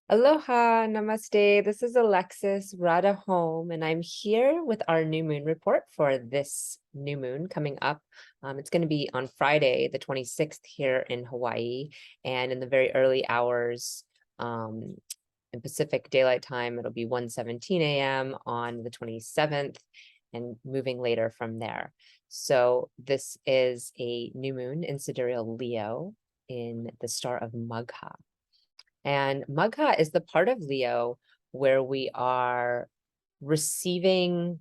Aloha, namaste. This is Alexis Rada Home, and I'm here with our new moon report for this new moon coming up. It's going to be on Friday, the 26th here in Hawaii, and in the very early hours in Pacific Daylight Time, it'll be 1:17 a.m. on the 27th and moving later from there. So this is a new moon in sidereal Leo in the star of Magha. And Magha is the part of Leo where we are receiving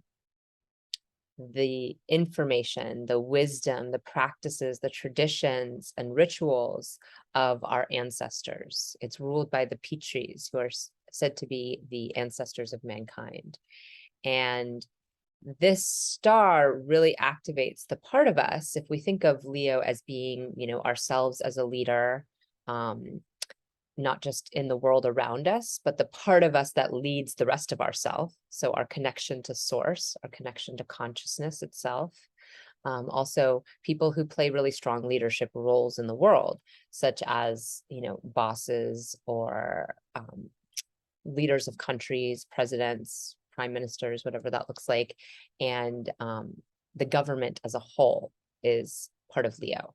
the information, the wisdom, the practices, the traditions and rituals of our ancestors. It's ruled by the Pitris, who are said to be the ancestors of mankind. And this star really activates the part of us, if we think of Leo as being, ourselves as a leader, not just in the world around us, but the part of us that leads the rest of ourself. So our connection to source, our connection to consciousness itself. Also, people who play really strong leadership roles in the world, such as, bosses or leaders of countries, presidents, prime ministers, whatever that looks like. And the government as a whole is part of Leo.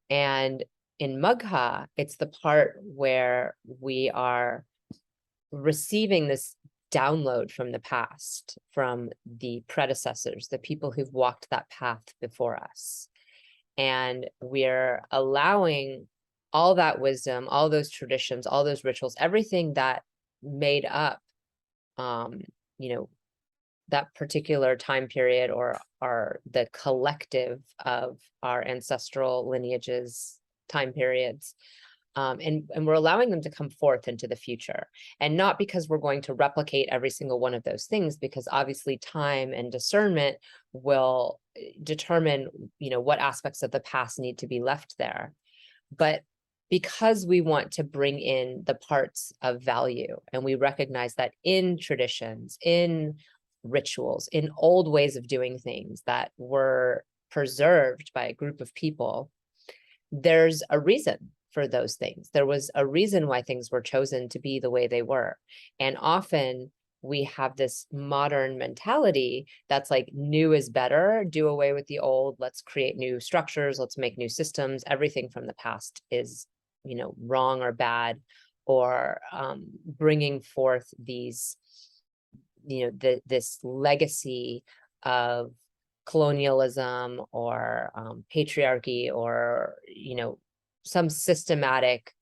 And in Magha, it's the part where we are receiving this download from the past, from the predecessors, the people who've walked that path before us. And we're allowing all that wisdom, all those traditions, all those rituals, everything that made up, that particular time period or the collective of our ancestral lineages, time periods, and we're allowing them to come forth into the future. And not because we're going to replicate every single one of those things, because obviously time and discernment will determine, what aspects of the past need to be left there. But because we want to bring in the parts of value, and we recognize that in traditions, in rituals, in old ways of doing things that were preserved by a group of people, there's a reason for those things. There was a reason why things were chosen to be the way they were. And often we have this modern mentality that's like, new is better, do away with the old, let's create new structures, let's make new systems. Everything from the past is, wrong or bad, or bringing forth these, this legacy of colonialism or patriarchy, or some systematic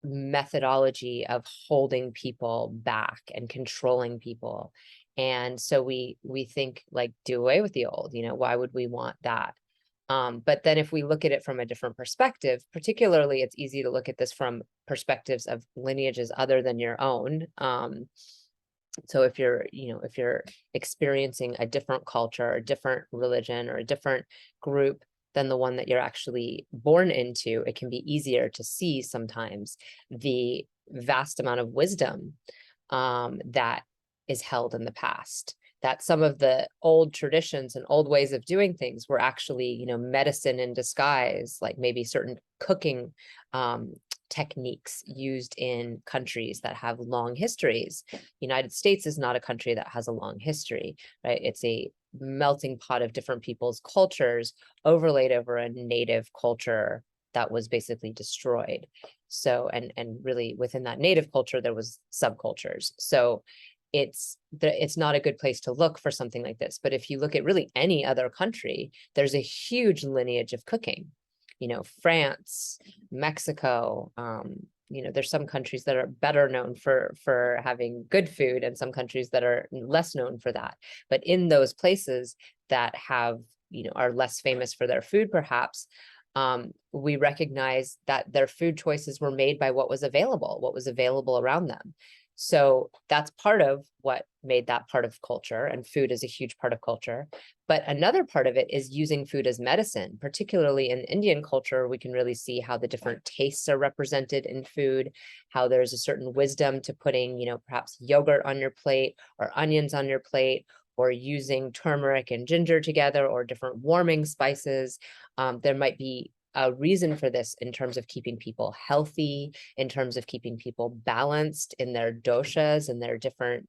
methodology of holding people back and controlling people. And so we think, like, do away with the old, why would we want that? But then if we look at it from a different perspective, particularly it's easy to look at this from perspectives of lineages other than your own. So if you're experiencing a different culture, a different religion, or a different group than the one that you're actually born into, it can be easier to see sometimes the vast amount of wisdom that is held in the past. That some of the old traditions and old ways of doing things were actually, medicine in disguise, like maybe certain cooking techniques used in countries that have long histories. United States is not a country that has a long history, right? It's a melting pot of different people's cultures overlaid over a native culture that was basically destroyed. So, and really within that native culture, there was subcultures. So it's not a good place to look for something like this. But if you look at really any other country, there's a huge lineage of cooking. France, Mexico, there's some countries that are better known for having good food, and some countries that are less known for that. But in those places that have, are less famous for their food, perhaps, we recognize that their food choices were made by what was available around them. So that's part of what made that part of culture, and food is a huge part of culture. But another part of it is using food as medicine. Particularly in Indian culture, we can really see how the different tastes are represented in food, how there's a certain wisdom to putting, perhaps yogurt on your plate, or onions on your plate, or using turmeric and ginger together, or different warming spices. There might be a reason for this in terms of keeping people healthy, in terms of keeping people balanced in their doshas and their different,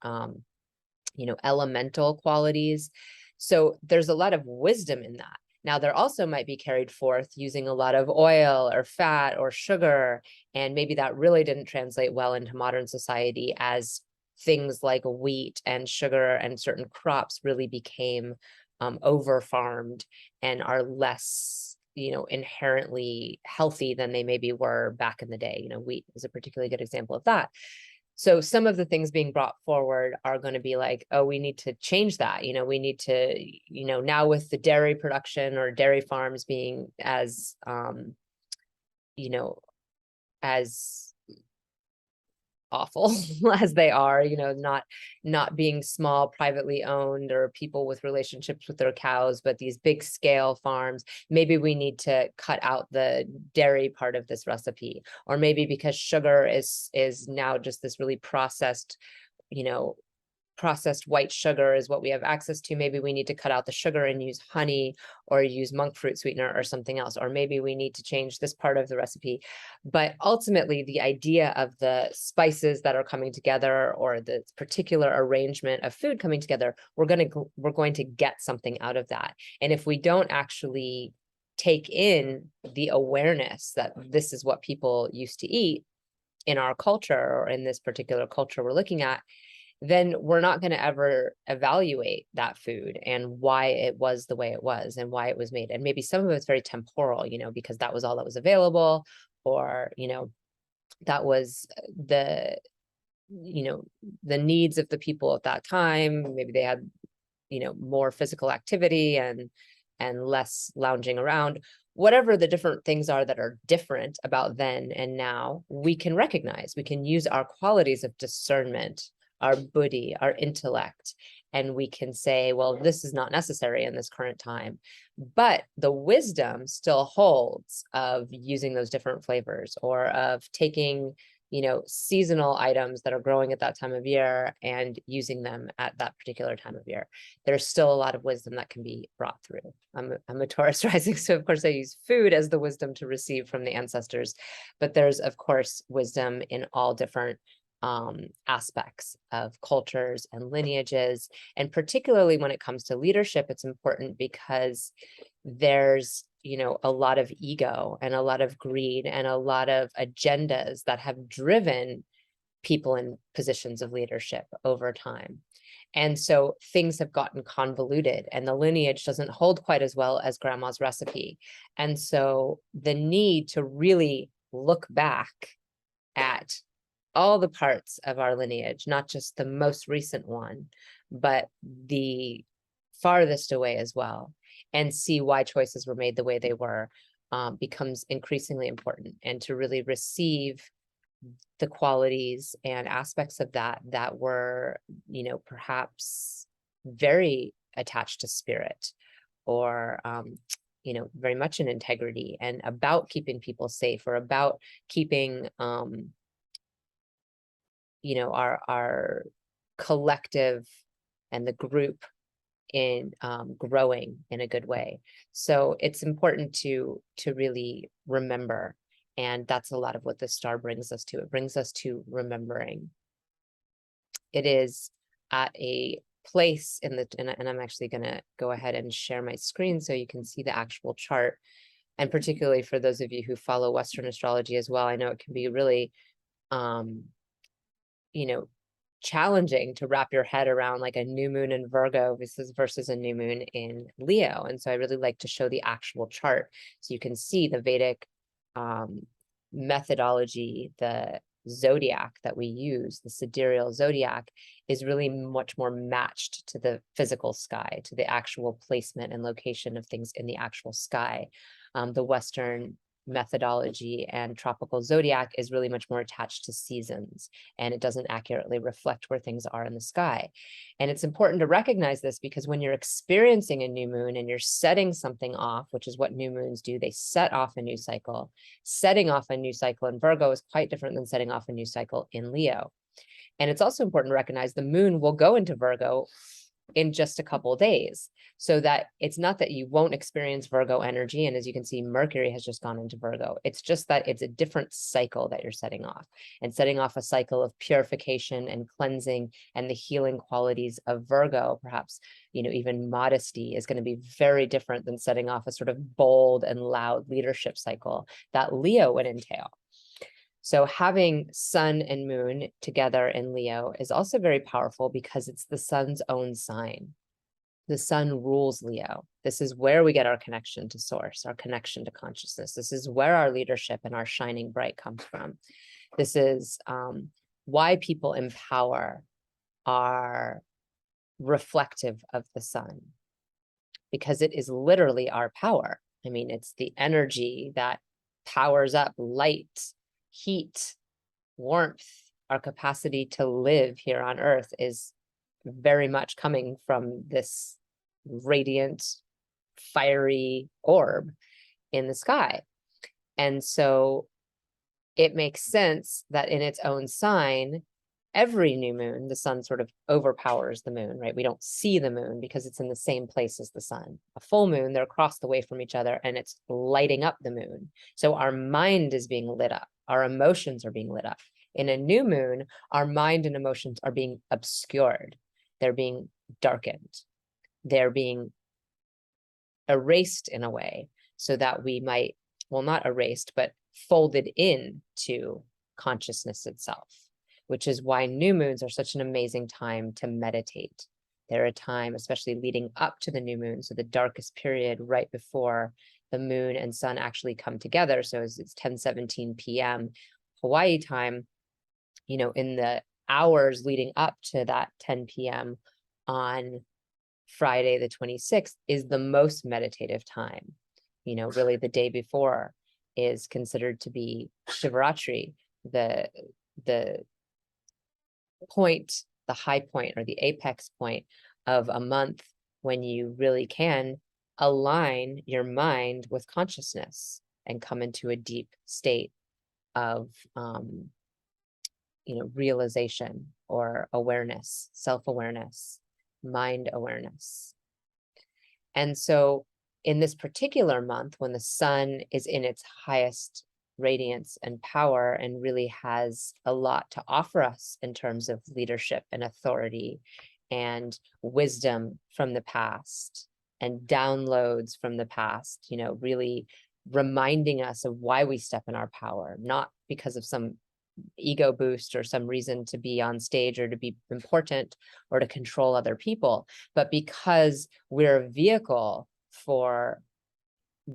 elemental qualities. So there's a lot of wisdom in that. Now, there also might be carried forth using a lot of oil or fat or sugar, and maybe that really didn't translate well into modern society as things like wheat and sugar and certain crops really became over farmed and are less, inherently healthy than they maybe were back in the day. Wheat is a particularly good example of that. So some of the things being brought forward are going to be like, oh, we need to change that. We need to, now with the dairy production or dairy farms being as, as awful as they are, not being small, privately owned, or people with relationships with their cows, but these big scale farms. Maybe we need to cut out the dairy part of this recipe, or maybe because sugar is now just this really processed, processed white sugar is what we have access to. Maybe we need to cut out the sugar and use honey or use monk fruit sweetener or something else, or maybe we need to change this part of the recipe. But ultimately, the idea of the spices that are coming together or the particular arrangement of food coming together, we're going to get something out of that. And if we don't actually take in the awareness that this is what people used to eat in our culture, or in this particular culture we're looking at, then we're not going to ever evaluate that food and why it was the way it was and why it was made. And maybe some of it's very temporal, because that was all that was available, or, that was the needs of the people at that time. Maybe they had, more physical activity and less lounging around. Whatever the different things are that are different about then and now, we can recognize, we can use our qualities of discernment, our buddhi, our intellect, and we can say, well, this is not necessary in this current time. But the wisdom still holds of using those different flavors, or of taking, seasonal items that are growing at that time of year and using them at that particular time of year. There's still a lot of wisdom that can be brought through. I'm a Taurus rising, so of course I use food as the wisdom to receive from the ancestors, but there's of course wisdom in all different aspects of cultures and lineages. And particularly when it comes to leadership, it's important because there's, a lot of ego and a lot of greed and a lot of agendas that have driven people in positions of leadership over time. And so things have gotten convoluted, and the lineage doesn't hold quite as well as grandma's recipe. And so the need to really look back at all the parts of our lineage, not just the most recent one, but the farthest away as well, and see why choices were made the way they were, becomes increasingly important. And to really receive the qualities and aspects of that were, perhaps very attached to spirit, or, very much in integrity and about keeping people safe, or about keeping, our collective and the group in growing in a good way. So it's important to really remember. And that's a lot of what the star brings us to. It brings us to remembering. It is at a place in the, and I'm actually going to go ahead and share my screen so you can see the actual chart. And particularly for those of you who follow Western astrology as well, I know it can be really, challenging to wrap your head around, like a new moon in Virgo versus a new moon in Leo. And so I really like to show the actual chart so you can see the Vedic methodology. The zodiac that we use, the sidereal zodiac, is really much more matched to the physical sky, to the actual placement and location of things in the actual sky. The Western methodology and tropical zodiac is really much more attached to seasons, and it doesn't accurately reflect where things are in the sky. And it's important to recognize this, because when you're experiencing a new moon and you're setting something off, which is what new moons do, they set off a new cycle. Setting off a new cycle in Virgo is quite different than setting off a new cycle in Leo. And it's also important to recognize the moon will go into Virgo in just a couple of days, so that it's not that you won't experience Virgo energy. And as you can see, Mercury has just gone into Virgo. It's just that it's a different cycle that you're setting off, and setting off a cycle of purification and cleansing and the healing qualities of Virgo. Perhaps, even modesty is going to be very different than setting off a sort of bold and loud leadership cycle that Leo would entail. So having sun and moon together in Leo is also very powerful because it's the sun's own sign. The sun rules Leo. This is where we get our connection to source, our connection to consciousness. This is where our leadership and our shining bright comes from. This is why people in power are reflective of the sun, because it is literally our power. I mean, it's the energy that powers up light, heat, warmth. Our capacity to live here on Earth is very much coming from this radiant, fiery orb in the sky. And so it makes sense that in its own sign, every new moon, the sun sort of overpowers the moon, right? We don't see the moon because it's in the same place as the sun. A full moon, they're across the way from each other, and it's lighting up the moon. So our mind is being lit up. Our emotions are being lit up. In a new moon, our mind and emotions are being obscured. They're being darkened. They're being erased in a way so that we might, well, not erased, but folded into consciousness itself, which is why new moons are such an amazing time to meditate. They're a time, especially leading up to the new moon, so the darkest period right before the moon and sun actually come together. So it's 10:17 p.m. Hawaii time, in the hours leading up to that 10 p.m. on Friday the 26th is the most meditative time. Really the day before is considered to be Shivaratri, the point, the high point or the apex point of a month when you really can align your mind with consciousness and come into a deep state of realization or awareness, self-awareness, mind awareness. And so in this particular month, when the sun is in its highest radiance and power and really has a lot to offer us in terms of leadership and authority and wisdom from the past and downloads from the past, really reminding us of why we step in our power, not because of some ego boost or some reason to be on stage or to be important or to control other people, but because we're a vehicle for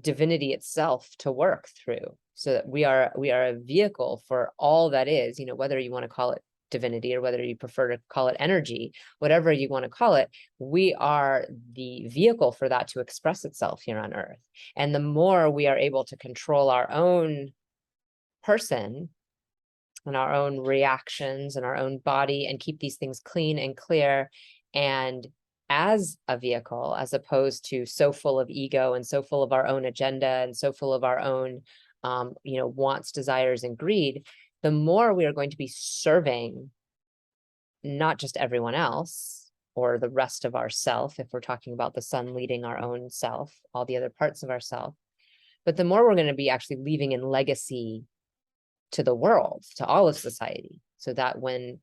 divinity itself to work through. So that we are a vehicle for all that is, whether you want to call it divinity or whether you prefer to call it energy, whatever you want to call it, we are the vehicle for that to express itself here on Earth. And the more we are able to control our own person and our own reactions and our own body and keep these things clean and clear and as a vehicle, as opposed to so full of ego and so full of our own agenda and so full of our own wants, desires, and greed, the more we are going to be serving not just everyone else or the rest of ourself, if we're talking about the sun leading our own self, all the other parts of ourself, but the more we're going to be actually leaving in legacy to the world, to all of society, so that when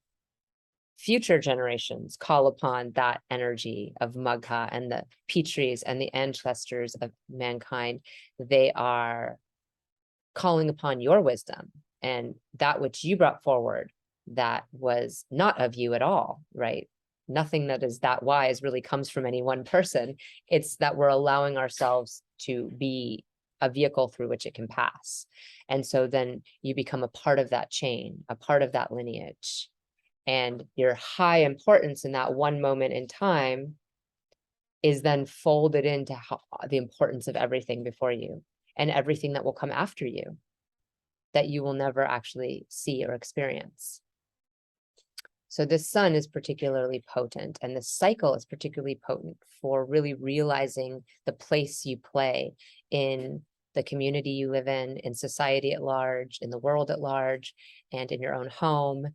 future generations call upon that energy of Magha and the Pitris and the ancestors of mankind, they are calling upon your wisdom and that which you brought forward that was not of you at all, right? Nothing that is that wise really comes from any one person. It's that we're allowing ourselves to be a vehicle through which it can pass. And so then you become a part of that chain, a part of that lineage. And your high importance in that one moment in time is then folded into the importance of everything before you and everything that will come after you that you will never actually see or experience. So this sun is particularly potent, and the cycle is particularly potent for really realizing the place you play in the community you live in society at large, in the world at large, and in your own home,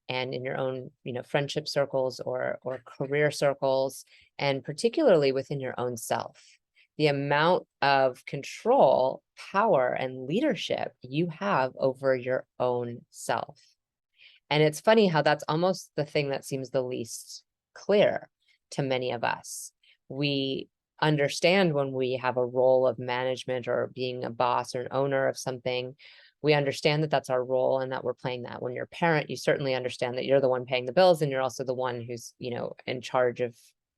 and in your own, friendship circles or career circles, and particularly within your own self. The amount of control, power, and leadership you have over your own self. And it's funny how that's almost the thing that seems the least clear to many of us. We understand when we have a role of management or being a boss or an owner of something, we understand that that's our role and that we're playing that. When you're a parent, you certainly understand that you're the one paying the bills and you're also the one who's, in charge of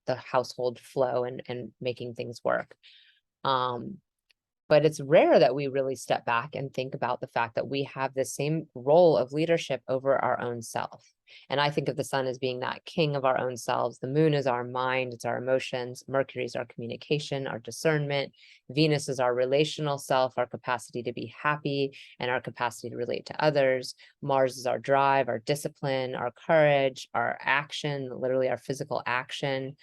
the household flow and making things work. But it's rare that we really step back and think about the fact that we have the same role of leadership over our own self. And I think of the sun as being that king of our own selves. The moon is our mind, it's our emotions. Mercury is our communication, our discernment. Venus is our relational self, our capacity to be happy and our capacity to relate to others. Mars is our drive, our discipline, our courage, our action, literally our physical action.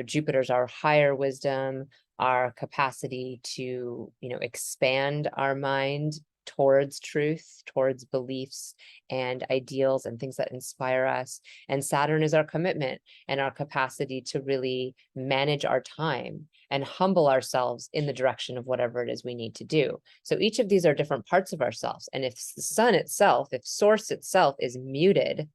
Jupiter's our higher wisdom, our capacity to, expand our mind towards truth, towards beliefs and ideals and things that inspire us. And Saturn is our commitment and our capacity to really manage our time and humble ourselves in the direction of whatever it is we need to do. So each of these are different parts of ourselves. And if the sun itself, if source itself is muted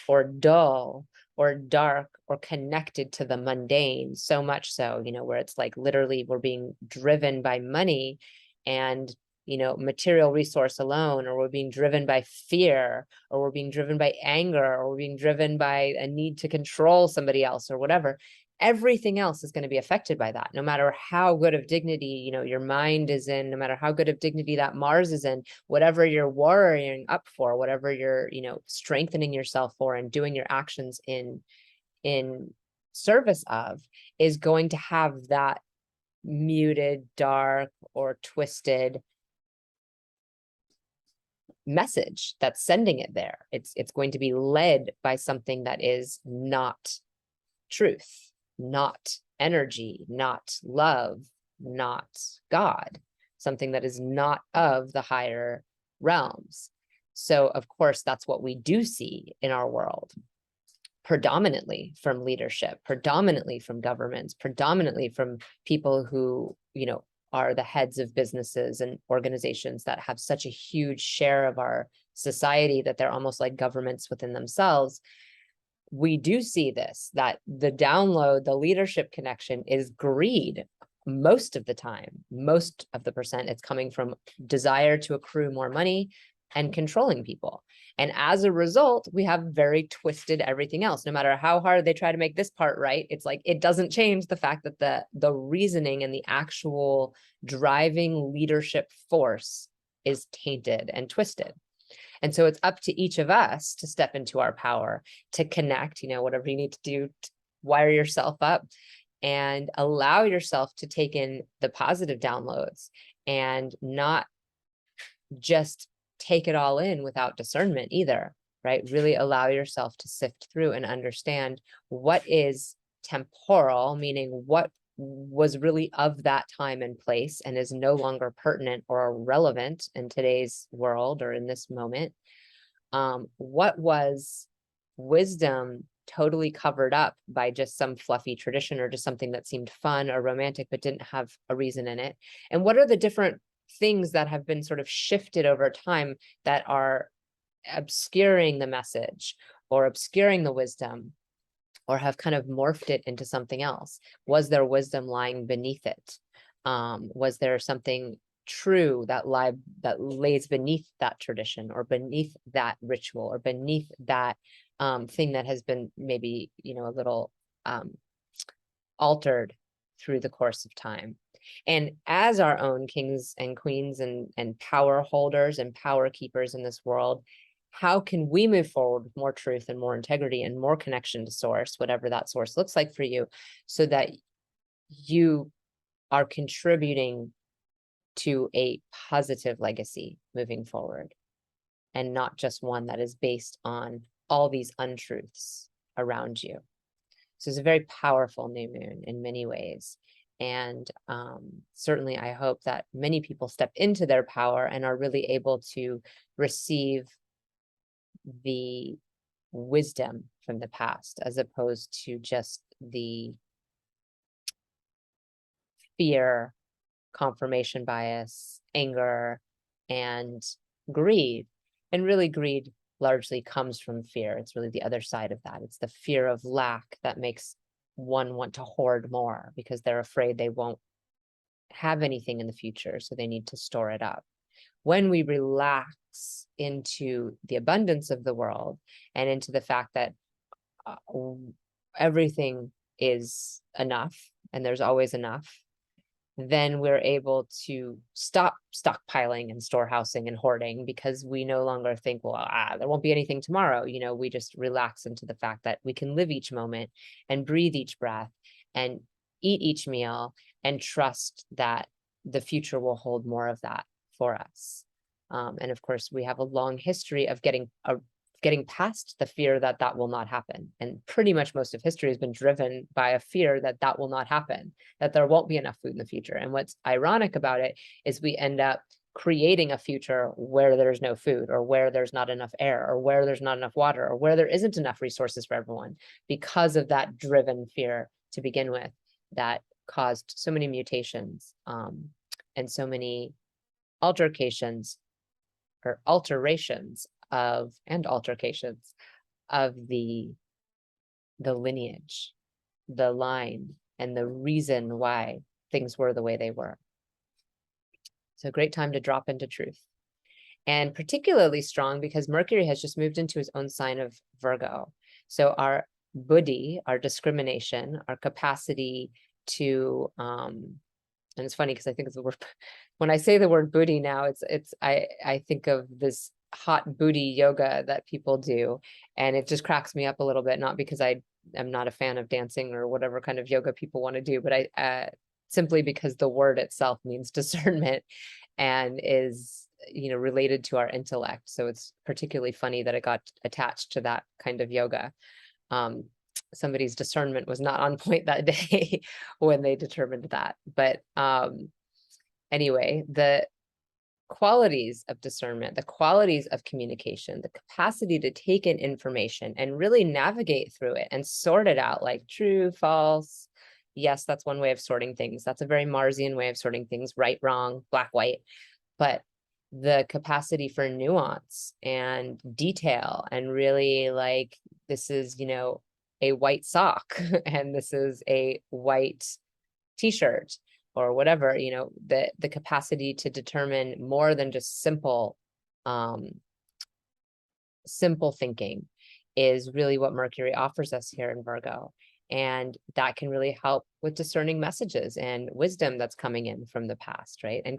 or dull or dark or connected to the mundane, so much so, where it's like literally we're being driven by money and, material resource alone, or we're being driven by fear, or we're being driven by anger, or we're being driven by a need to control somebody else or whatever. Everything else is going to be affected by that. No matter how good of dignity, your mind is in, no matter how good of dignity that Mars is in, whatever you're worrying up for, whatever you're, strengthening yourself for and doing your actions in service of, is going to have that muted, dark, or twisted message that's sending it there. It's going to be led by something that is not truth, not energy, not love, not God, something that is not of the higher realms. So of course, that's what we do see in our world, predominantly from leadership, predominantly from governments, predominantly from people who, are the heads of businesses and organizations that have such a huge share of our society that they're almost like governments within themselves. We do see this, that the download, the leadership connection is greed. Most of the time, most of the percent, it's coming from desire to accrue more money and controlling people. And as a result, we have very twisted everything else. No matter how hard they try to make this part right, it's like, it doesn't change the fact that the reasoning and the actual driving leadership force is tainted and twisted. And so it's up to each of us to step into our power, to connect, whatever you need to do to wire yourself up and allow yourself to take in the positive downloads and not just take it all in without discernment either, right? Really allow yourself to sift through and understand what is temporal, meaning what was really of that time and place and is no longer pertinent or relevant in today's world or in this moment. What was wisdom totally covered up by just some fluffy tradition or just something that seemed fun or romantic but didn't have a reason in it? And what are the different things that have been sort of shifted over time that are obscuring the message or obscuring the wisdom, or have kind of morphed it into something else? Was there wisdom lying beneath it? Was there something true that lays beneath that tradition or beneath that ritual or beneath that thing that has been maybe, a little altered through the course of time? And as our own kings and queens and power holders and power keepers in this world, how can we move forward with more truth and more integrity and more connection to source, whatever that source looks like for you, so that you are contributing to a positive legacy moving forward, and not just one that is based on all these untruths around you? So it's a very powerful new moon in many ways. And certainly I hope that many people step into their power and are really able to receive the wisdom from the past, as opposed to just the fear, confirmation bias, anger, and greed. And really, greed largely comes from fear. It's really the other side of that. It's the fear of lack that makes one want to hoard more because they're afraid they won't have anything in the future, so they need to store it up. When we relax into the abundance of the world and into the fact that everything is enough and there's always enough, then we're able to stop stockpiling and storehousing and hoarding, because we no longer think, well, there won't be anything tomorrow. We just relax into the fact that we can live each moment and breathe each breath and eat each meal and trust that the future will hold more of that for us. And of course, we have a long history of getting past the fear that that will not happen. And pretty much most of history has been driven by a fear that that will not happen, that there won't be enough food in the future. And what's ironic about it is we end up creating a future where there's no food, or where there's not enough air, or where there's not enough water, or where there isn't enough resources for everyone, because of that driven fear to begin with, that caused so many mutations and so many alterations of the lineage, the line, and the reason why things were the way they were. So great time to drop into truth. And particularly strong because Mercury has just moved into his own sign of Virgo. So our buddhi, our discrimination, our capacity to and it's funny because I think it's the word, when I say the word buddhi now, I think of this hot booty yoga that people do, and it just cracks me up a little bit, not because I am not a fan of dancing or whatever kind of yoga people want to do, but I simply because the word itself means discernment and is related to our intellect. So it's particularly funny that it got attached to that kind of yoga. Somebody's discernment was not on point that day when they determined that. But anyway, the qualities of discernment, the qualities of communication, the capacity to take in information and really navigate through it and sort it out, like true, false. Yes, that's one way of sorting things. That's a very Marsian way of sorting things, right, wrong, black, white. But the capacity for nuance and detail, and really like, this is, a white sock and this is a white t-shirt or whatever, the capacity to determine more than just simple thinking is really what Mercury offers us here in Virgo. And that can really help with discerning messages and wisdom that's coming in from the past, right? And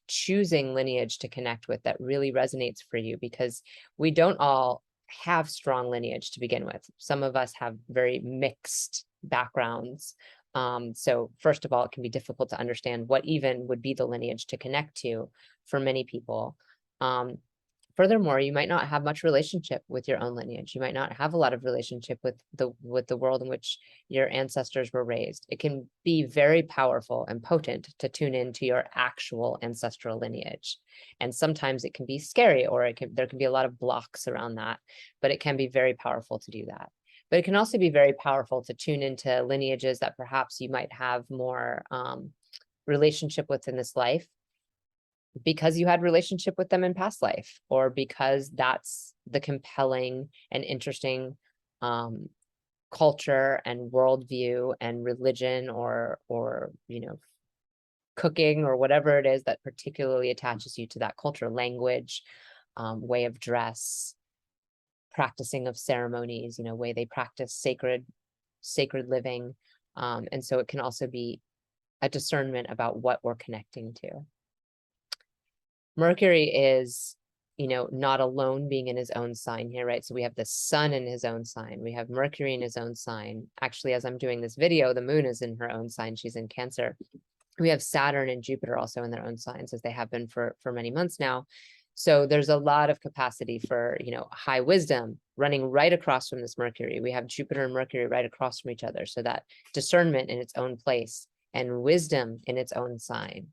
choosing lineage to connect with that really resonates for you, because we don't all have strong lineage to begin with. Some of us have very mixed backgrounds. So first of all, it can be difficult to understand what even would be the lineage to connect to for many people. Furthermore, you might not have much relationship with your own lineage. You might not have a lot of relationship with the world in which your ancestors were raised. It can be very powerful and potent to tune into your actual ancestral lineage. And sometimes it can be scary, or there can be a lot of blocks around that, but it can be very powerful to do that. But it can also be very powerful to tune into lineages that perhaps you might have more relationship with in this life, because you had relationship with them in past life, or because that's the compelling and interesting culture and worldview and religion, or cooking, or whatever it is that particularly attaches you to that culture, language, way of dress, practicing of ceremonies, way they practice sacred living. And so it can also be a discernment about what we're connecting to. Mercury is, not alone being in his own sign here, right? So we have the sun in his own sign. We have Mercury in his own sign. Actually, as I'm doing this video, the moon is in her own sign. She's in Cancer. We have Saturn and Jupiter also in their own signs, as they have been for many months now. So there's a lot of capacity for, high wisdom running right across from this Mercury. We have Jupiter and Mercury right across from each other. So that discernment in its own place and wisdom in its own sign.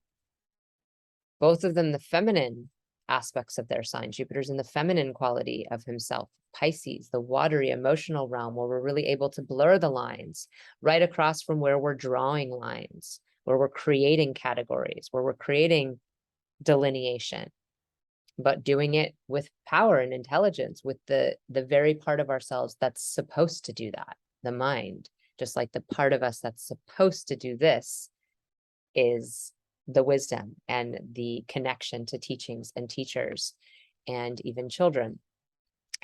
Both of them the feminine aspects of their sign. Jupiter's in the feminine quality of himself. Pisces, the watery emotional realm, where we're really able to blur the lines right across from where we're drawing lines, where we're creating categories, where we're creating delineation, but doing it with power and intelligence, with the very part of ourselves that's supposed to do that, the mind. Just like the part of us that's supposed to do this is the wisdom and the connection to teachings and teachers and even children.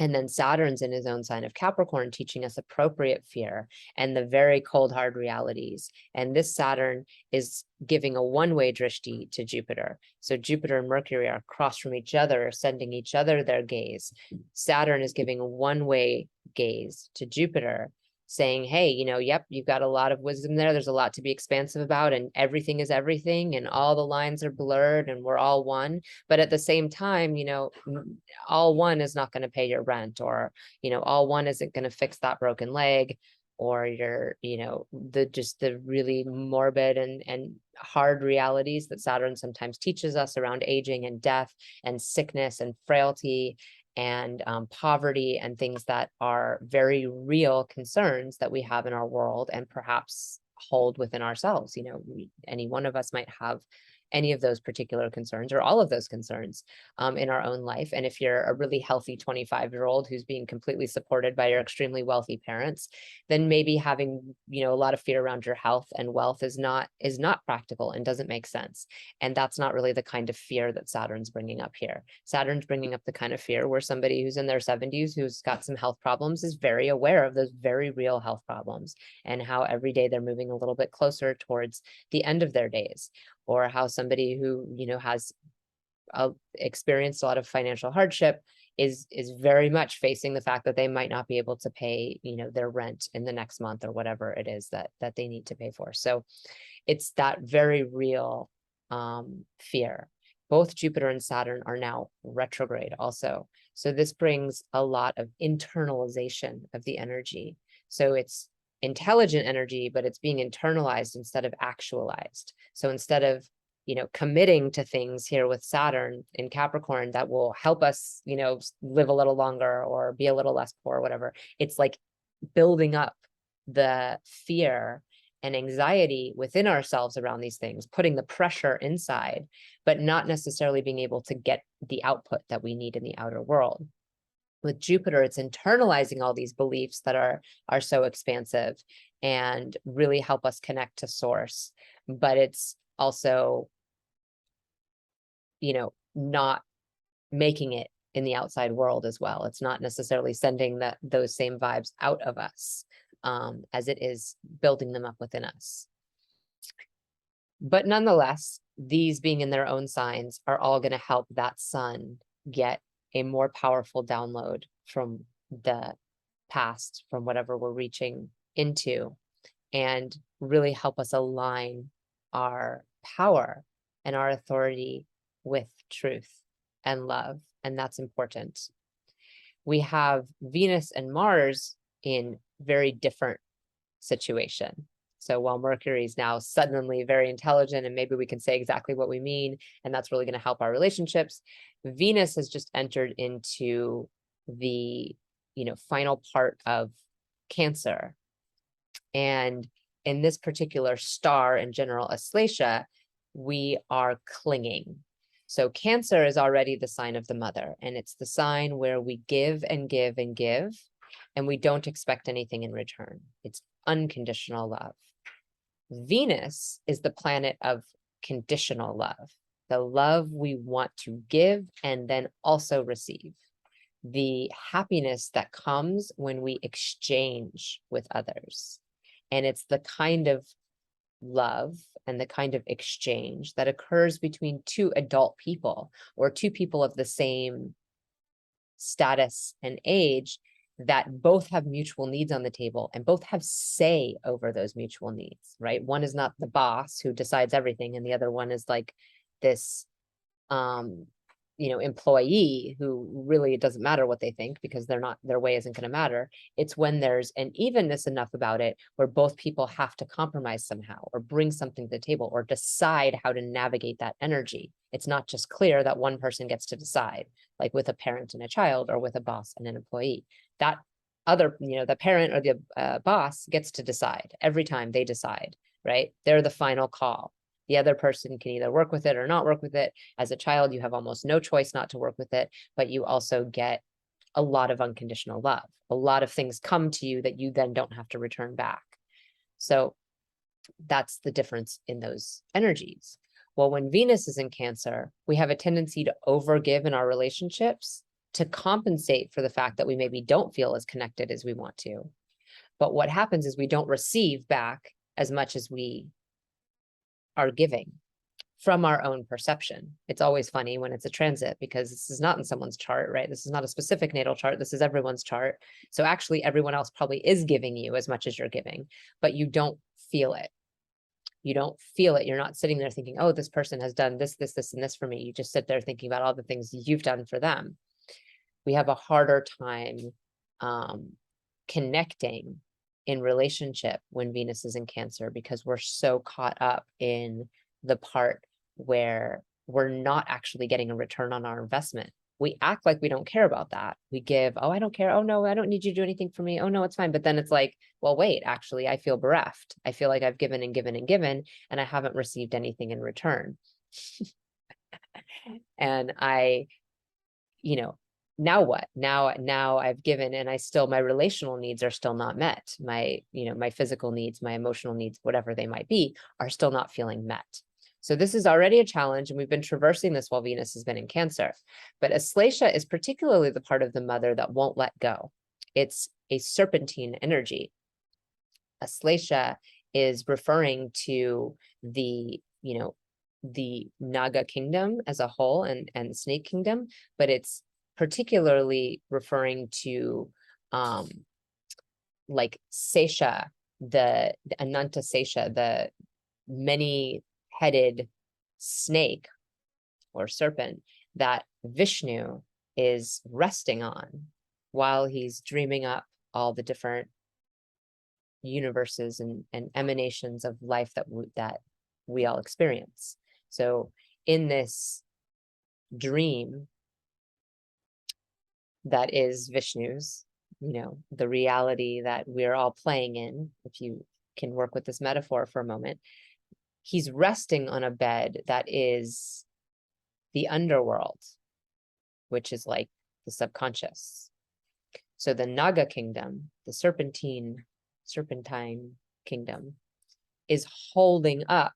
And then Saturn's in his own sign of Capricorn, teaching us appropriate fear and the very cold, hard realities. And this Saturn is giving a one-way drishti to Jupiter. So Jupiter and Mercury are across from each other, sending each other their gaze. Saturn is giving a one-way gaze to Jupiter, saying, hey, yep, you've got a lot of wisdom there. There's a lot to be expansive about, and everything is everything, and all the lines are blurred, and we're all one. But at the same time, all one is not going to pay your rent, or, all one isn't going to fix that broken leg, or the really morbid and hard realities that Saturn sometimes teaches us around aging and death and sickness and frailty and poverty and things that are very real concerns that we have in our world and perhaps hold within ourselves. Any one of us might have any of those particular concerns or all of those concerns in our own life. And if you're a really healthy 25-year-old who's being completely supported by your extremely wealthy parents, then maybe having, a lot of fear around your health and wealth is not practical and doesn't make sense. And that's not really the kind of fear that Saturn's bringing up here. Saturn's bringing up the kind of fear where somebody who's in their 70s, who's got some health problems, is very aware of those very real health problems and how every day they're moving a little bit closer towards the end of their days. Or how somebody who, has experienced a lot of financial hardship is very much facing the fact that they might not be able to pay, their rent in the next month or whatever it is that they need to pay for. So it's that very real fear. Both Jupiter and Saturn are now retrograde also. So this brings a lot of internalization of the energy. So it's intelligent energy, but it's being internalized instead of actualized. So instead of, committing to things here with Saturn in Capricorn that will help us, live a little longer or be a little less poor or whatever, it's like building up the fear and anxiety within ourselves around these things, putting the pressure inside, but not necessarily being able to get the output that we need in the outer world. With Jupiter, it's internalizing all these beliefs that are so expansive and really help us connect to source. But it's also, not making it in the outside world as well. It's not necessarily sending those same vibes out of us as it is building them up within us. But nonetheless, these being in their own signs are all going to help that sun get a more powerful download from the past, from whatever we're reaching into, and really help us align our power and our authority with truth and love. And that's important. We have Venus and Mars in very different situation. So while Mercury is now suddenly very intelligent and maybe we can say exactly what we mean, and that's really going to help our relationships, Venus has just entered into the, final part of Cancer. And in this particular star and general Aslacia, we are clinging. So Cancer is already the sign of the mother, and it's the sign where we give and give and give, and we don't expect anything in return. It's unconditional love. Venus is the planet of conditional love, the love we want to give and then also receive, the happiness that comes when we exchange with others. And it's the kind of love and the kind of exchange that occurs between two adult people or two people of the same status and age that both have mutual needs on the table and both have say over those mutual needs, right? One is not the boss who decides everything, and the other one is like this employee who really it doesn't matter what they think because their way isn't going to matter. It's when there's an evenness enough about it where both people have to compromise somehow or bring something to the table or decide how to navigate that energy. It's not just clear that one person gets to decide, like with a parent and a child or with a boss and an employee. That other, the parent or the boss gets to decide every time they decide, right? They're the final call. The other person can either work with it or not work with it. As a child, you have almost no choice not to work with it, but you also get a lot of unconditional love. A lot of things come to you that you then don't have to return back. So that's the difference in those energies. Well, when Venus is in Cancer, we have a tendency to overgive in our relationships to compensate for the fact that we maybe don't feel as connected as we want to. But what happens is we don't receive back as much as we are giving from our own perception. It's always funny when it's a transit because this is not in someone's chart, right? This is not a specific natal chart. This is everyone's chart. So actually everyone else probably is giving you as much as you're giving, but you don't feel it. You don't feel it. You're not sitting there thinking, oh, this person has done this, this, this, and this for me. You just sit there thinking about all the things you've done for them. We have a harder time connecting in relationship when Venus is in Cancer because we're so caught up in the part where we're not actually getting a return on our investment. We act like we don't care about that. We give, oh, I don't care. Oh, no, I don't need you to do anything for me. Oh, no, it's fine. But then it's like, well, wait, actually, I feel bereft. I feel like I've given and given and given, and I haven't received anything in return. And now what? Now I've given and my relational needs are still not met. My physical needs, my emotional needs, whatever they might be, are still not feeling met. So this is already a challenge, and we've been traversing this while Venus has been in Cancer. But Aslesha is particularly the part of the mother that won't let go. It's a serpentine energy. Aslesha is referring to the Naga kingdom as a whole and Snake kingdom, but it's particularly referring to like Sesha, the Ananta Sesha, the many-headed snake or serpent that Vishnu is resting on while he's dreaming up all the different universes and emanations of life that we all experience. So in this dream that is Vishnu's, the reality that we're all playing in, if you can work with this metaphor for a moment, he's resting on a bed that is the underworld, which is like the subconscious. So the Naga kingdom, the serpentine kingdom, is holding up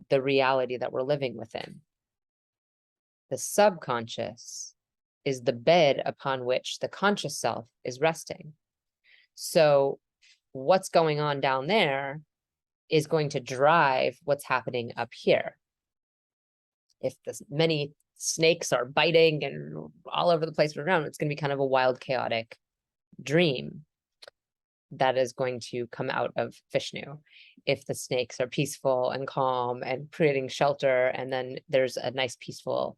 the reality that we're living within. The subconscious is the bed upon which the conscious self is resting. So what's going on down there is going to drive what's happening up here. If many snakes are biting and all over the place around, it's going to be kind of a wild, chaotic dream that is going to come out of Vishnu. If the snakes are peaceful and calm and creating shelter, and then there's a nice peaceful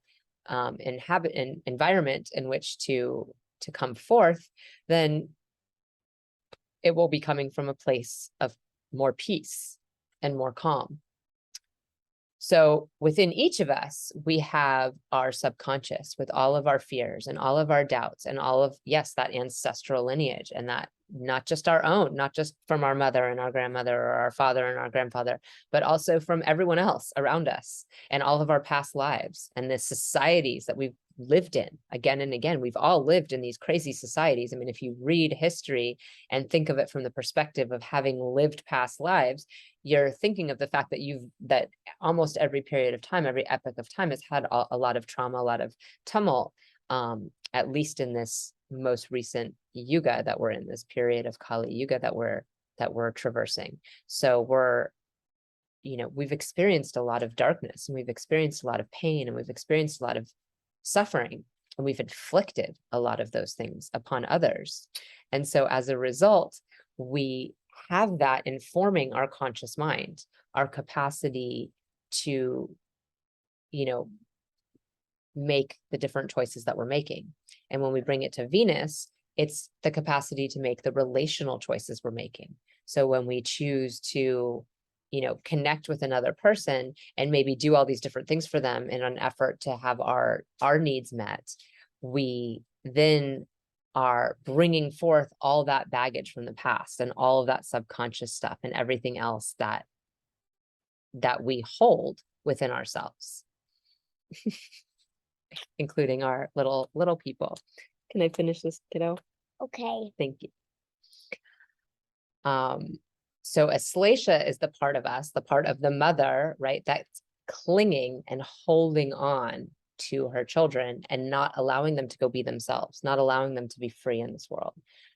environment in which to come forth, then it will be coming from a place of more peace and more calm. So within each of us, we have our subconscious with all of our fears and all of our doubts and all of, yes, that ancestral lineage, and that not just our own, not just from our mother and our grandmother or our father and our grandfather, but also from everyone else around us and all of our past lives and the societies that we've lived in again and again. We've all lived in these crazy societies. I mean, if you read history and think of it from the perspective of having lived past lives, you're thinking of the fact that almost every period of time, every epoch of time has had a lot of trauma, a lot of tumult, at least in this most recent yuga that we're in, this period of Kali Yuga that we're traversing. So we've experienced a lot of darkness, and we've experienced a lot of pain, and we've experienced a lot of suffering, and we've inflicted a lot of those things upon others. And so as a result, we have that informing our conscious mind, our capacity to, make the different choices that we're making. And when we bring it to Venus, it's the capacity to make the relational choices we're making. So when we choose to, connect with another person and maybe do all these different things for them in an effort to have our needs met, we then are bringing forth all that baggage from the past and all of that subconscious stuff and everything else that we hold within ourselves, including our little people. Can I finish this, kiddo? Okay. Thank you. So Aslacia is the part of us, the part of the mother, right? That's clinging and holding on to her children and not allowing them to go be themselves, not allowing them to be free in this world,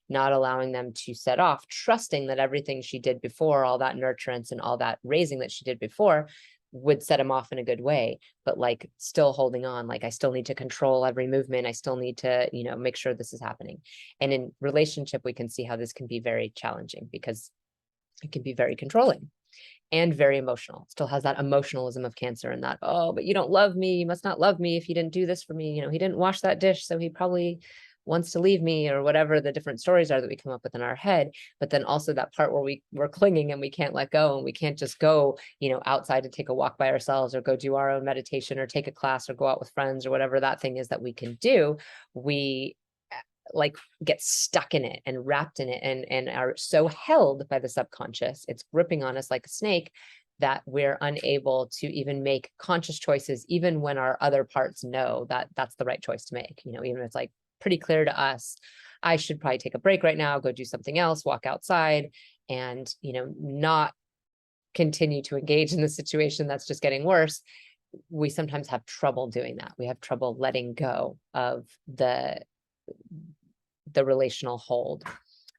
not allowing them to set off, trusting that everything she did before, all that nurturance and all that raising that she did before, would set him off in a good way, but like still holding on, like I still need to control every movement. I still need to, make sure this is happening. And in relationship, we can see how this can be very challenging because it can be very controlling and very emotional. It still has that emotionalism of Cancer and that, oh, but you don't love me. You must not love me if you didn't do this for me. He didn't wash that dish, so he probably wants to leave me, or whatever the different stories are that we come up with in our head. But then also that part where we're clinging and we can't let go, and we can't just go, outside to take a walk by ourselves or go do our own meditation or take a class or go out with friends or whatever that thing is that we can do. We like get stuck in it and wrapped in it and are so held by the subconscious, it's gripping on us like a snake, that we're unable to even make conscious choices, even when our other parts know that that's the right choice to make. Even if it's like pretty clear to us, I should probably take a break right now, go do something else, walk outside, and not continue to engage in the situation that's just getting worse. We sometimes have trouble doing that. We have trouble letting go of the relational hold.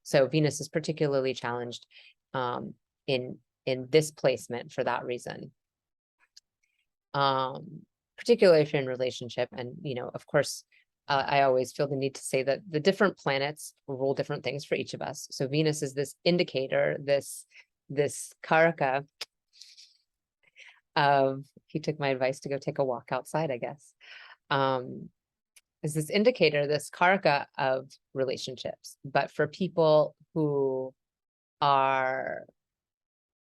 So Venus is particularly challenged in this placement for that reason. Particularly if you're in relationship, and of course, I always feel the need to say that the different planets rule different things for each of us. So Venus is this indicator, this karaka of, he took my advice to go take a walk outside, I guess. Is this indicator, this karaka of relationships. But for people who are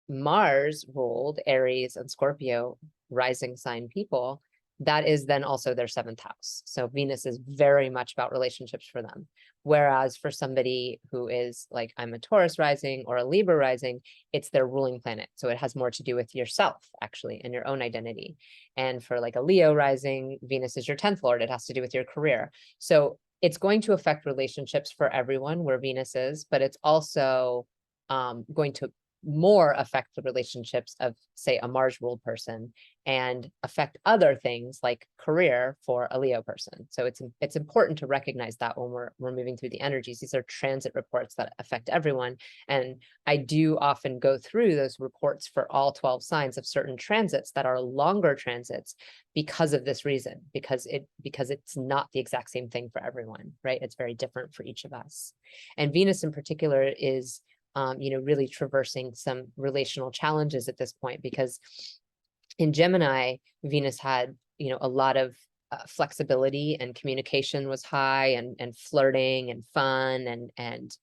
Mars ruled, Aries and Scorpio rising sign people, that is then also their 7th house. So Venus is very much about relationships for them. Whereas for somebody who is like, I'm a Taurus rising or a Libra rising, it's their ruling planet. So it has more to do with yourself, actually, and your own identity. And for like a Leo rising, Venus is your 10th lord. It has to do with your career. So it's going to affect relationships for everyone where Venus is, but it's also going to more affect the relationships of, say, a Mars ruled person, and affect other things like career for a Leo person. So it's important to recognize that when we're moving through the energies. These are transit reports that affect everyone. And I do often go through those reports for all 12 signs of certain transits that are longer transits because of this reason, because it's not the exact same thing for everyone, right? It's very different for each of us. And Venus in particular is really traversing some relational challenges at this point, because in Gemini, Venus had, a lot of flexibility, and communication was high, and flirting and fun, and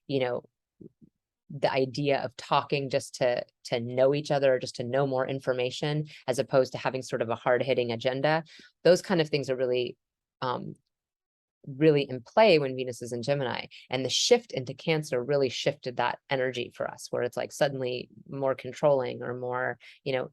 the idea of talking just to know each other, or just to know more information, as opposed to having sort of a hard-hitting agenda. Those kind of things are really in play when Venus is in Gemini. And the shift into Cancer really shifted that energy for us, where it's like suddenly more controlling, or more,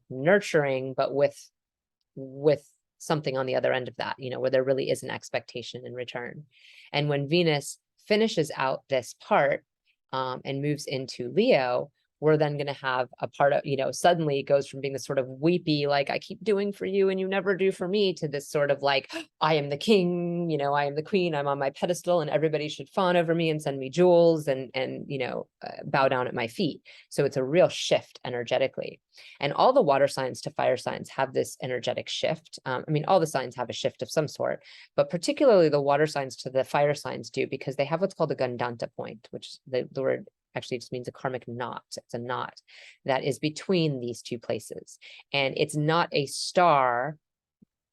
nurturing, but with something on the other end of that, where there really is an expectation in return. And when Venus finishes out this part and moves into Leo, we're then going to have a part of, suddenly it goes from being this sort of weepy, like, I keep doing for you and you never do for me, to this sort of like, I am the king, I am the queen, I'm on my pedestal, and everybody should fawn over me and send me jewels and bow down at my feet. So it's a real shift energetically. And all the water signs to fire signs have this energetic shift. All the signs have a shift of some sort, but particularly the water signs to the fire signs do, because they have what's called a Gandanta point, which the word actually just means a karmic knot. It's a knot that is between these two places. And it's not a star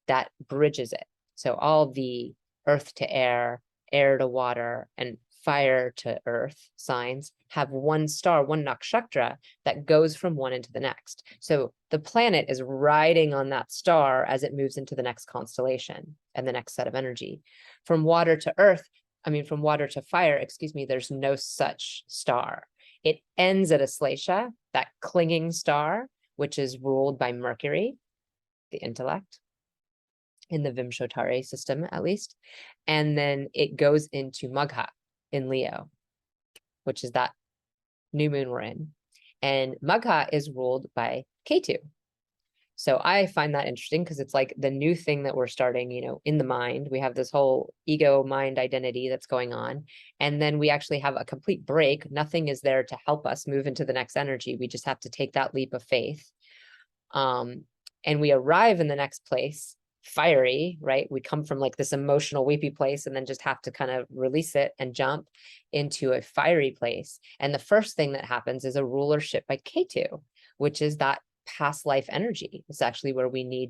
that bridges it. So all the earth to air, air to water, and fire to earth signs have one star, one nakshatra that goes from one into the next. So the planet is riding on that star as it moves into the next constellation and the next set of energy. From water to earth, from water to fire, excuse me, there's no such star. It ends at Aslesha, that clinging star, which is ruled by Mercury, the intellect, in the Vimshottara system, at least. And then it goes into Magha in Leo, which is that new moon we're in. And Magha is ruled by Ketu. So I find that interesting because it's like the new thing that we're starting, in the mind. We have this whole ego mind identity that's going on. And then we actually have a complete break. Nothing is there to help us move into the next energy. We just have to take that leap of faith. And we arrive in the next place fiery, right? We come from like this emotional weepy place and then just have to kind of release it and jump into a fiery place. And the first thing that happens is a rulership by Ketu, which is that past life energy. It's actually where we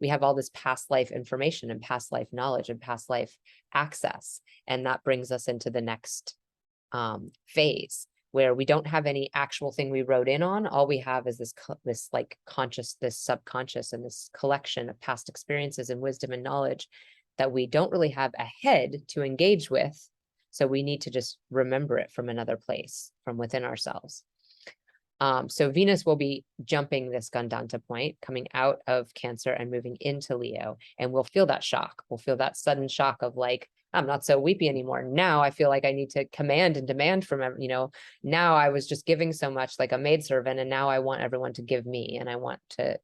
have all this past life information and past life knowledge and past life access. And that brings us into the next phase, where we don't have any actual thing we wrote in on. All we have is this like conscious, this subconscious, and this collection of past experiences and wisdom and knowledge that we don't really have a head to engage with. So we need to just remember it from another place, from within ourselves. So Venus will be jumping this Gandanta point, coming out of Cancer and moving into Leo. And we'll feel that shock. We'll feel that sudden shock of like, I'm not so weepy anymore. Now I feel like I need to command and demand from, now I was just giving so much like a maidservant, and now I want everyone to give me, and I want to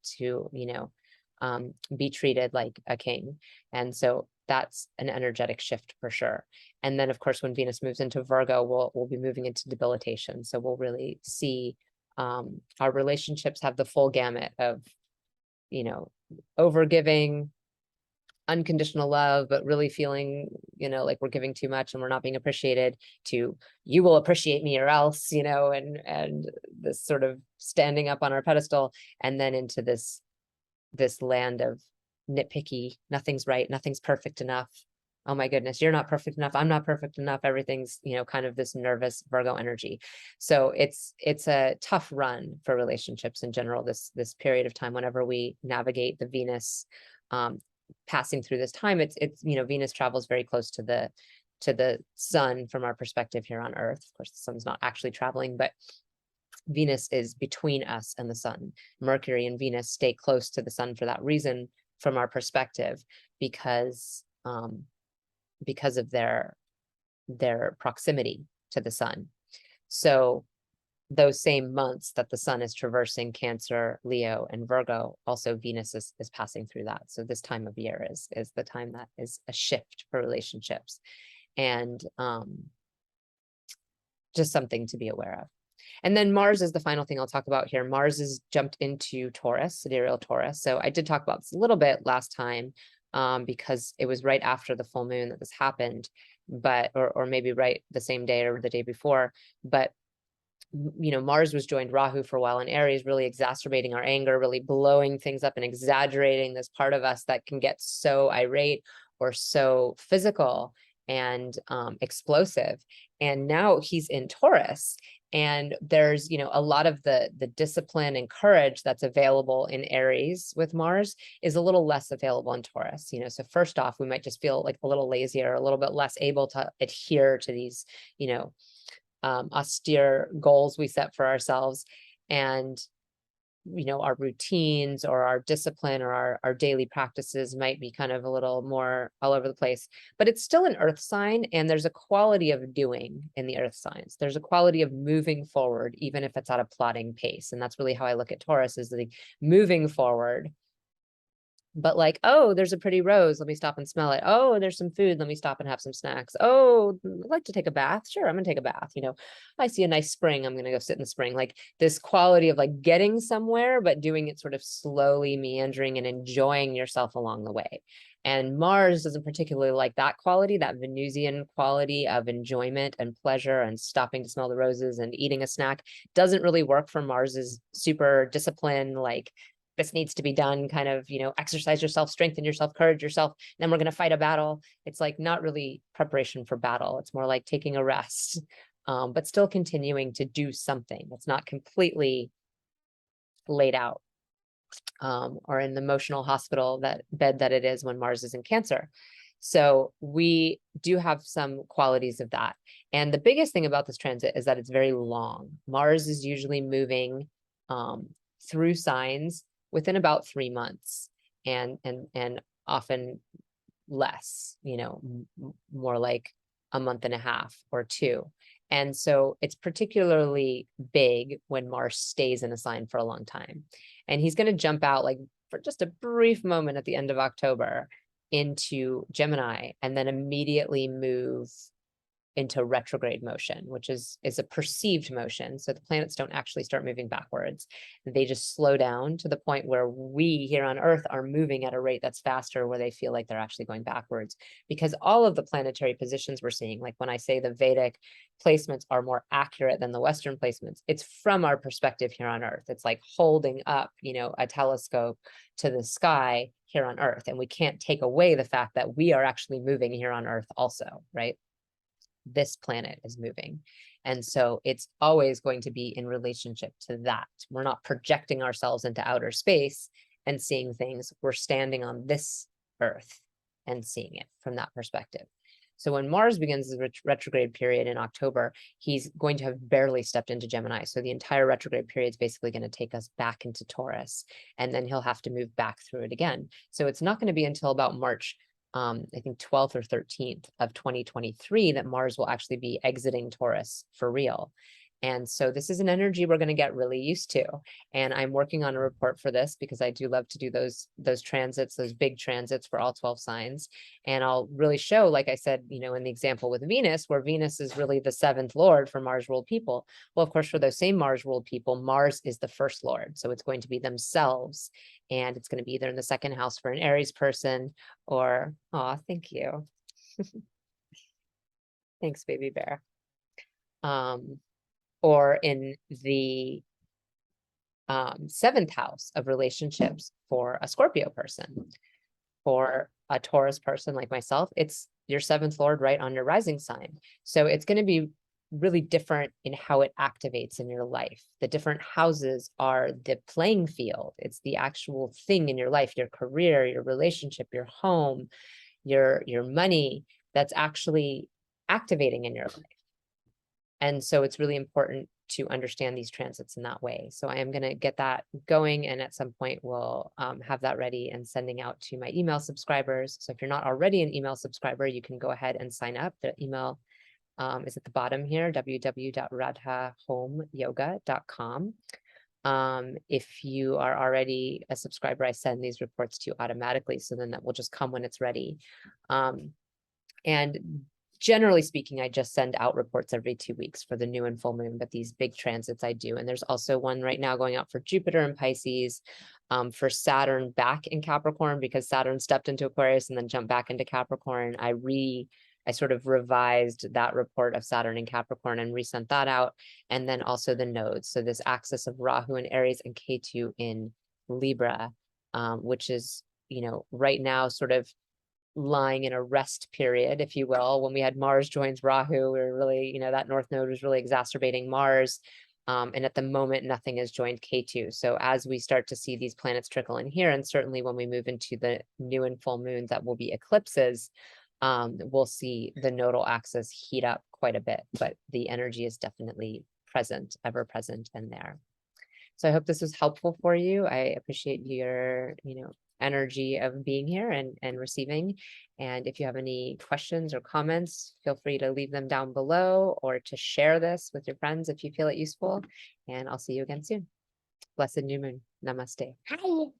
be treated like a king. And so that's an energetic shift for sure. And then of course, when Venus moves into Virgo, we'll be moving into debilitation. So we'll really see our relationships have the full gamut of, overgiving, unconditional love, but really feeling, like we're giving too much and we're not being appreciated, to you will appreciate me or else, and this sort of standing up on our pedestal, and then into this land of nitpicky, nothing's right, nothing's perfect enough. Oh my goodness, you're not perfect enough. I'm not perfect enough. Everything's, kind of this nervous Virgo energy. So it's a tough run for relationships in general, this period of time, whenever we navigate the Venus passing through this time. It's Venus travels very close to the sun from our perspective here on Earth. Of course, the sun's not actually traveling, but Venus is between us and the sun. Mercury and Venus stay close to the sun for that reason from our perspective, because of their proximity to the sun. So those same months that the sun is traversing Cancer, Leo, and Virgo, also Venus is passing through that. So this time of year is the time that is a shift for relationships, and just something to be aware of. And then Mars is the final thing I'll talk about here. Mars is jumped into Taurus, sidereal Taurus. So I did talk about this a little bit last time, because it was right after the full moon that this happened, but or maybe right the same day or the day before. But Mars was joined Rahu for a while in Aries, really exacerbating our anger, really blowing things up and exaggerating this part of us that can get so irate or so physical and explosive. And now he's in Taurus, and there's a lot of the discipline and courage that's available in Aries with Mars is a little less available in Taurus. So first off, we might just feel like a little lazier, a little bit less able to adhere to these austere goals we set for ourselves, and our routines or our discipline or our daily practices might be kind of a little more all over the place. But it's still an earth sign, and there's a quality of doing in the earth signs. There's a quality of moving forward, even if it's at a plodding pace. And that's really how I look at Taurus, is the moving forward. But like, oh, there's a pretty rose, let me stop and smell it. Oh, there's some food, let me stop and have some snacks. Oh, I'd like to take a bath. Sure, I'm gonna take a bath. I see a nice spring, I'm gonna go sit in the spring. Like this quality of like getting somewhere, but doing it sort of slowly, meandering, and enjoying yourself along the way. And Mars doesn't particularly like that quality, that Venusian quality of enjoyment and pleasure and stopping to smell the roses and eating a snack. Doesn't really work for Mars's super discipline, like this needs to be done, kind of, exercise yourself, strengthen yourself, courage yourself, then we're going to fight a battle. It's like not really preparation for battle. It's more like taking a rest, but still continuing to do something. It's not completely laid out, or in the emotional hospital bed that it is when Mars is in Cancer. So we do have some qualities of that. And the biggest thing about this transit is that it's very long. Mars is usually moving through signs within about 3 months, and often less, more like a month and a half or 2. And so it's particularly big when Mars stays in a sign for a long time. And he's going to jump out like for just a brief moment at the end of October into Gemini, and then immediately move into retrograde motion, which is a perceived motion. So the planets don't actually start moving backwards. They just slow down to the point where we here on Earth are moving at a rate that's faster, where they feel like they're actually going backwards. Because all of the planetary positions we're seeing, like when I say the Vedic placements are more accurate than the Western placements, it's from our perspective here on Earth. It's like holding up, a telescope to the sky here on Earth. And we can't take away the fact that we are actually moving here on Earth also, right? This planet is moving. And so it's always going to be in relationship to that. We're not projecting ourselves into outer space and seeing things. We're standing on this Earth and seeing it from that perspective. So when Mars begins the retrograde period in October, he's going to have barely stepped into Gemini. So the entire retrograde period is basically going to take us back into Taurus, and then he'll have to move back through it again. So it's not going to be until about March, I think 12th or 13th of 2023 that Mars will actually be exiting Taurus for real. And so this is an energy we're going to get really used to. And I'm working on a report for this because I do love to do those transits, those big transits for all 12 signs. And I'll really show, like I said, in the example with Venus, where Venus is really the 7th lord for Mars ruled people. Well, of course, for those same Mars ruled people, Mars is the 1st lord. So it's going to be themselves. And it's going to be either in the 2nd house for an Aries person, or, oh, thank you. Thanks, baby bear. Or in the 7th house of relationships for a Scorpio person. For a Taurus person like myself, it's your 7th lord right on your rising sign. So it's going to be really different in how it activates in your life. The different houses are the playing field. It's the actual thing in your life, your career, your relationship, your home, your money, that's actually activating in your life. And so it's really important to understand these transits in that way. So I am going to get that going, and at some point we'll have that ready and sending out to my email subscribers. So if you're not already an email subscriber, you can go ahead and sign up. The email is at the bottom here, www.radhahomeyoga.com. If you are already a subscriber, I send these reports to you automatically, so then that will just come when it's ready. And generally speaking, I just send out reports every 2 weeks for the new and full moon, but these big transits I do. And there's also one right now going out for Jupiter in Pisces, for Saturn back in Capricorn, because Saturn stepped into Aquarius and then jumped back into Capricorn. I sort of revised that report of Saturn in Capricorn and resent that out. And then also the nodes. So this axis of Rahu in Aries and Ketu in Libra, which is, right now sort of lying in a rest period, if you will. When we had Mars joins Rahu, we were really, that North Node was really exacerbating Mars. And at the moment, nothing has joined Ketu. So as we start to see these planets trickle in here, and certainly when we move into the new and full moons that will be eclipses, we'll see the nodal axis heat up quite a bit, but the energy is definitely present, ever present and there. So I hope this was helpful for you. I appreciate your, energy of being here and receiving. And if you have any questions or comments, feel free to leave them down below, or to share this with your friends if you feel it useful. And I'll see you again soon. Blessed new moon. Namaste. Hi.